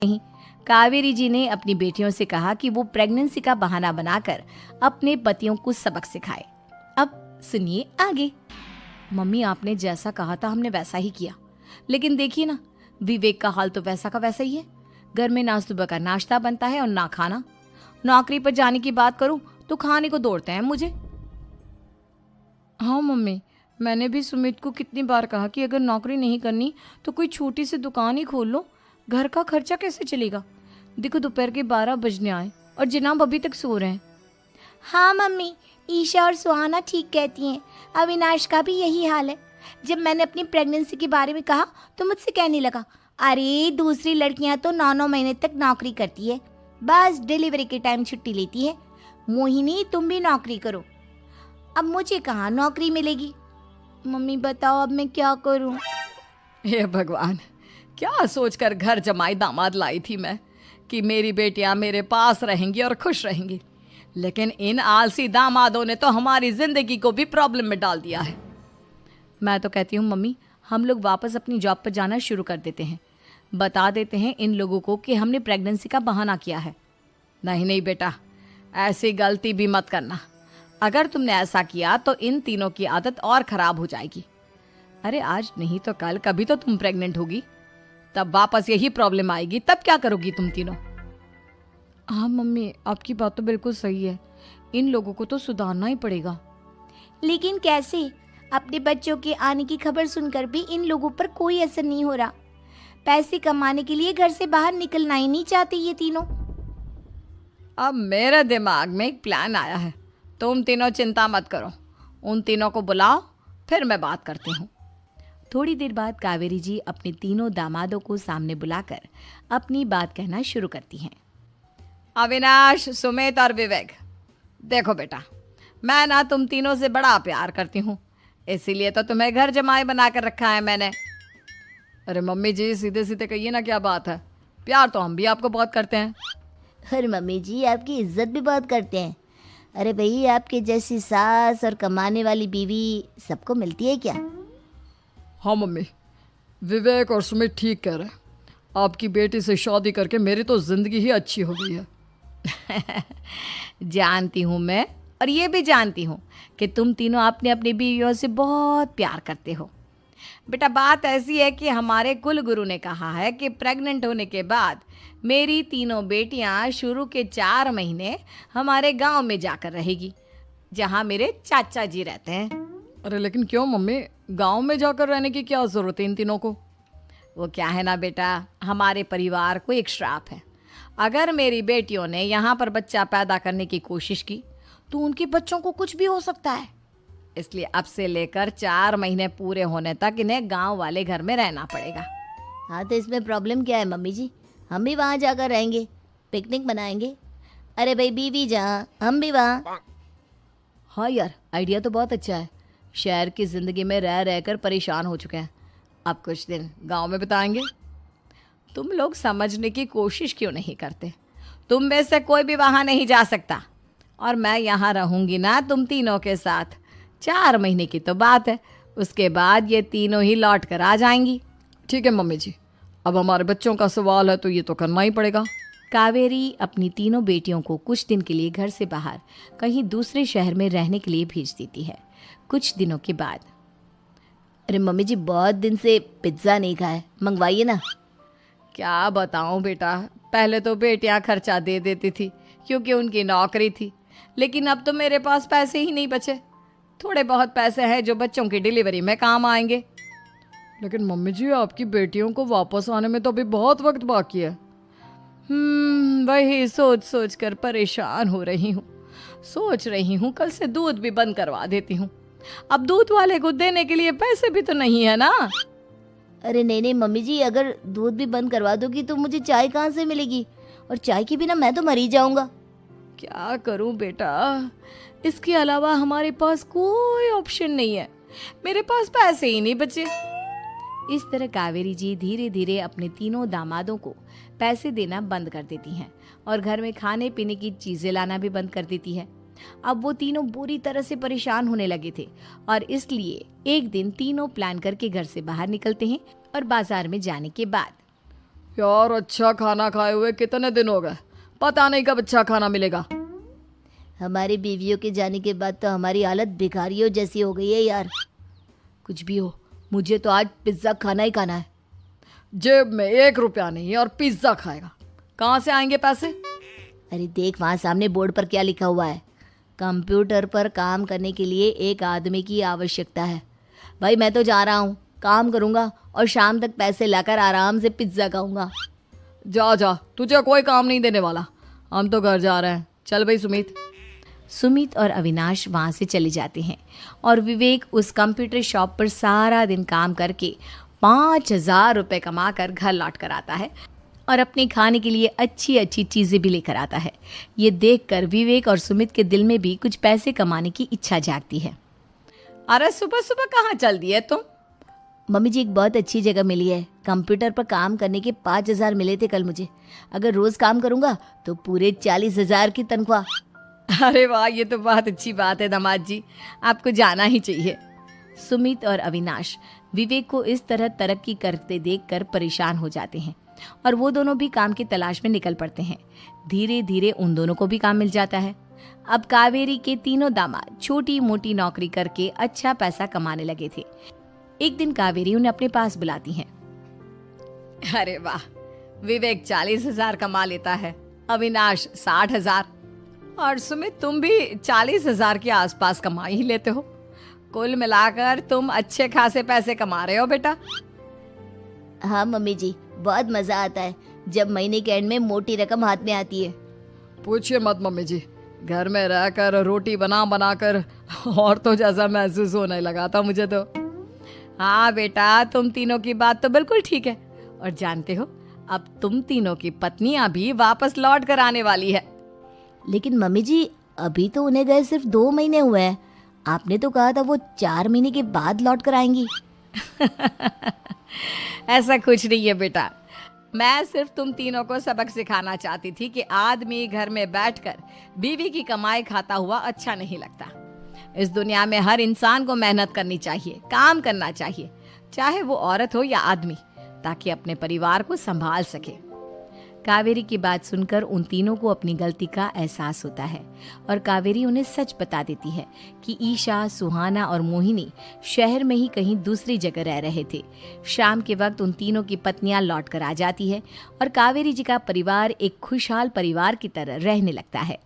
नहीं। कावेरी जी ने अपनी बेटियों से कहा कि वो प्रेगनेंसी का बहाना बनाकर अपने पतियों को सबक सिखाए। अब सुनिए आगे। मम्मी, आपने जैसा कहा था हमने वैसा ही किया, लेकिन देखिए ना, विवेक का हाल तो वैसा का वैसा ही है। घर में ना सुबह का नाश्ता बनता है और ना खाना। नौकरी पर जाने की बात करूं तो खाने को दौड़ते हैं मुझे। हाँ मम्मी, मैंने भी सुमित को कितनी बार कहा कि अगर नौकरी नहीं करनी तो कोई छोटी सी दुकान ही खोल लो। घर का खर्चा कैसे चलेगा? देखो दोपहर के 12 बजने आए और जनाब अभी तक सो रहे हैं। हाँ मम्मी, ईशा और सुहाना ठीक कहती हैं। अविनाश का भी यही हाल है। जब मैंने अपनी प्रेगनेंसी के बारे में कहा तो मुझसे कहने लगा, अरे दूसरी लड़कियां तो 9-9 महीने तक नौकरी करती है, बस डिलीवरी के टाइम छुट्टी लेती है। मोहिनी, तुम भी नौकरी करो। अब मुझे कहाँ नौकरी मिलेगी? मम्मी बताओ अब मैं क्या करूँ? हे भगवान, क्या सोचकर घर जमाई दामाद लाई थी मैं कि मेरी बेटियां मेरे पास रहेंगी और खुश रहेंगी, लेकिन इन आलसी दामादों ने तो हमारी जिंदगी को भी प्रॉब्लम में डाल दिया है। मैं तो कहती हूँ मम्मी, हम लोग वापस अपनी जॉब पर जाना शुरू कर देते हैं। बता देते हैं इन लोगों को कि हमने प्रेगनेंसी का बहाना किया है। नहीं नहीं बेटा, ऐसी गलती भी मत करना। अगर तुमने ऐसा किया तो इन तीनों की आदत और ख़राब हो जाएगी। अरे आज नहीं तो कल कभी तो तुम प्रेग्नेंट होगी, तब वापस यही प्रॉब्लम आएगी। तब क्या करोगी तुम तीनों? हाँ मम्मी, आपकी बात तो बिल्कुल सही है। इन लोगों को तो सुधारना ही पड़ेगा। लेकिन कैसे? अपने बच्चों के आने की खबर सुनकर भी इन लोगों पर कोई असर नहीं हो रहा। पैसे कमाने के लिए घर से बाहर निकलना ही नहीं चाहते ये तीनों। अब मेरे दिमाग में एक प्लान आया है। तुम तीनों चिंता मत करो, उन तीनों को बुलाओ, फिर मैं बात करती हूँ। थोड़ी देर बाद कावेरी जी अपने तीनों दामादों को सामने बुलाकर अपनी बात कहना शुरू करती हैं। अविनाश, सुमित और विवेक, देखो बेटा, मैं ना तुम तीनों से बड़ा प्यार करती हूँ, इसीलिए तो तुम्हें घर जमाई बना कर रखा है मैंने। अरे मम्मी जी, सीधे सीधे कहिए ना, क्या बात है? प्यार तो हम भी आपको बहुत करते हैं। अरे मम्मी जी, आपकी इज्जत भी बहुत करते हैं। अरे भाई, आपके जैसी सास और कमाने वाली बीवी सबको मिलती है क्या? हाँ मम्मी, विवेक और सुमित ठीक कह रहे हैं। आपकी बेटी से शादी करके मेरी तो ज़िंदगी ही अच्छी हो गई है। जानती हूँ मैं, और ये भी जानती हूँ कि तुम तीनों अपने अपनी बीवियों से बहुत प्यार करते हो। बेटा, बात ऐसी है कि हमारे कुल गुरु ने कहा है कि प्रेग्नेंट होने के बाद मेरी तीनों बेटियां शुरू के 4 महीने हमारे गांव में जाकर रहेगी, जहां मेरे चाचा जी रहते हैं। अरे लेकिन क्यों मम्मी, गांव में जाकर रहने की क्या ज़रूरत है इन तीनों को? वो क्या है ना बेटा, हमारे परिवार को एक श्राप है। अगर मेरी बेटियों ने यहाँ पर बच्चा पैदा करने की कोशिश की तो उनके बच्चों को कुछ भी हो सकता है। इसलिए अब से लेकर 4 महीने पूरे होने तक इन्हें गांव वाले घर में रहना पड़ेगा। हाँ तो इसमें प्रॉब्लम क्या है मम्मी जी? हम भी वहाँ जाकर रहेंगे, पिकनिक मनाएंगे। अरे भाई, बीवी जहाँ हम भी वहाँ। हाँ यार, आइडिया तो बहुत अच्छा है। शहर की ज़िंदगी में रह रहकर परेशान हो चुके हैं, अब कुछ दिन गांव में बिताएंगे। तुम लोग समझने की कोशिश क्यों नहीं करते? तुम में से कोई भी वहाँ नहीं जा सकता, और मैं यहाँ रहूँगी ना तुम तीनों के साथ। 4 महीने की तो बात है, उसके बाद ये तीनों ही लौट कर आ जाएंगी। ठीक है मम्मी जी, अब हमारे बच्चों का सवाल है तो ये तो करना ही पड़ेगा। कावेरी अपनी तीनों बेटियों को कुछ दिन के लिए घर से बाहर कहीं दूसरे शहर में रहने के लिए भेज देती है। कुछ दिनों के बाद, अरे मम्मी जी, बहुत दिन से पिज्ज़ा नहीं खाया, मंगवाइए ना। क्या बताऊं बेटा, पहले तो बेटियां खर्चा दे देती थी क्योंकि उनकी नौकरी थी, लेकिन अब तो मेरे पास पैसे ही नहीं बचे। थोड़े बहुत पैसे हैं जो बच्चों की डिलीवरी में काम आएंगे। लेकिन मम्मी जी, आपकी बेटियों को वापस आने में तो अभी बहुत वक्त बाकी है। वही सोच सोच कर परेशान हो रही हूँ। सोच रही हूँ कल से दूध भी बंद करवा देती हूँ। अब दूध वाले को देने के लिए पैसे भी तो नहीं है ना। अरे नहीं नहीं मम्मी जी, अगर दूध भी बंद करवा दोगी तो मुझे चाय कहाँ से मिलेगी? और चाय के बिना मैं तो मर ही जाऊंगा। क्या करूं बेटा, इसके अलावा हमारे पास कोई ऑप्शन नहीं है। मेरे पास पैसे ही नहीं बचे। इस तरह कावेरी जी धीरे धीरे अपने तीनों दामादों को पैसे देना बंद कर देती हैं और घर में खाने पीने की चीज़ें लाना भी बंद कर देती है। अब वो तीनों बुरी तरह से परेशान होने लगे थे और इसलिए एक दिन तीनों प्लान करके घर से बाहर निकलते हैं और बाजार में जाने के बाद, यार अच्छा खाना खाए हुए कितने दिन हो गए, पता नहीं कब अच्छा खाना मिलेगा। हमारी बीवियों के जाने के बाद तो हमारी हालत भिखारियों जैसी हो गई है यार। कुछ भी हो, मुझे तो आज पिज्ज़ा खाना ही खाना है। जेब में 1 रुपया नहीं और पिज्ज़ा खाएगा, कहाँ से आएंगे पैसे? अरे देख वहाँ सामने बोर्ड पर क्या लिखा हुआ है, कंप्यूटर पर काम करने के लिए एक आदमी की आवश्यकता है। भाई मैं तो जा रहा हूँ, काम करूँगा और शाम तक पैसे लाकर आराम से पिज्ज़ा खाऊंगा। जा जा, तुझे कोई काम नहीं देने वाला, हम तो घर जा रहे हैं। चल भाई सुमित। सुमित और अविनाश वहाँ से चले जाते हैं और विवेक उस कंप्यूटर शॉप पर सारा दिन काम करके 5,000 रुपये कमा कर घर लौट कर आता है और अपने खाने के लिए अच्छी अच्छी चीज़ें भी लेकर आता है। ये देखकर विवेक और सुमित के दिल में भी कुछ पैसे कमाने की इच्छा जागती है। अरे सुबह सुबह कहाँ चल दी है तुम? मम्मी जी एक बहुत अच्छी जगह मिली है, कंप्यूटर पर काम करने के 5,000 मिले थे कल मुझे। अगर रोज़ काम करूँगा तो पूरे 40,000 की तनख्वाह। अरे वाह, ये तो बहुत अच्छी बात है दामाद जी, आपको जाना ही चाहिए। सुमित और अविनाश विवेक को इस तरह तरक्की करते देखकर परेशान हो जाते हैं और वो दोनों भी काम की तलाश में निकल पड़ते हैं। धीरे धीरे उन दोनों को भी काम मिल जाता है। अब कावेरी के तीनों दामाद छोटी मोटी नौकरी करके अच्छा पैसा कमाने लगे थे। एक दिन कावेरी उन्हें अपने पास बुलाती है। अरे वाह, विवेक 40,000 कमा लेता है, अविनाश 60,000 और सुमित तुम भी 40,000 के आसपास कमा ही लेते हो। कुल मिलाकर तुम अच्छे खासे पैसे कमा रहे हो बेटा। हाँ मम्मी जी, बहुत मज़ा आता है जब महीने के एंड में मोटी रकम हाथ में आती है। पूछिए मत मम्मी जी, घर में रहकर रोटी बना बना कर औरतों जैसा महसूस होने लगा था मुझे तो। हाँ बेटा, तुम तीनों की बात तो बिल्कुल ठीक है। और जानते हो, अब तुम तीनों की पत्नियां भी वापस लौट कर आने वाली है। लेकिन मम्मी जी अभी तो उन्हें गए सिर्फ 2 महीने हुए हैं, आपने तो कहा था वो 4 महीने के बाद लौट कर आएंगी। ऐसा कुछ नहीं है बेटा, मैं सिर्फ तुम तीनों को सबक सिखाना चाहती थी कि आदमी घर में बैठकर बीवी की कमाई खाता हुआ अच्छा नहीं लगता। इस दुनिया में हर इंसान को मेहनत करनी चाहिए, काम करना चाहिए, चाहे वो औरत हो या आदमी, ताकि अपने परिवार को संभाल सके। कावेरी की बात सुनकर उन तीनों को अपनी गलती का एहसास होता है और कावेरी उन्हें सच बता देती है कि ईशा, सुहाना और मोहिनी शहर में ही कहीं दूसरी जगह रह रहे थे। शाम के वक्त उन तीनों की पत्नियां लौट कर आ जाती है और कावेरी जी का परिवार एक खुशहाल परिवार की तरह रहने लगता है।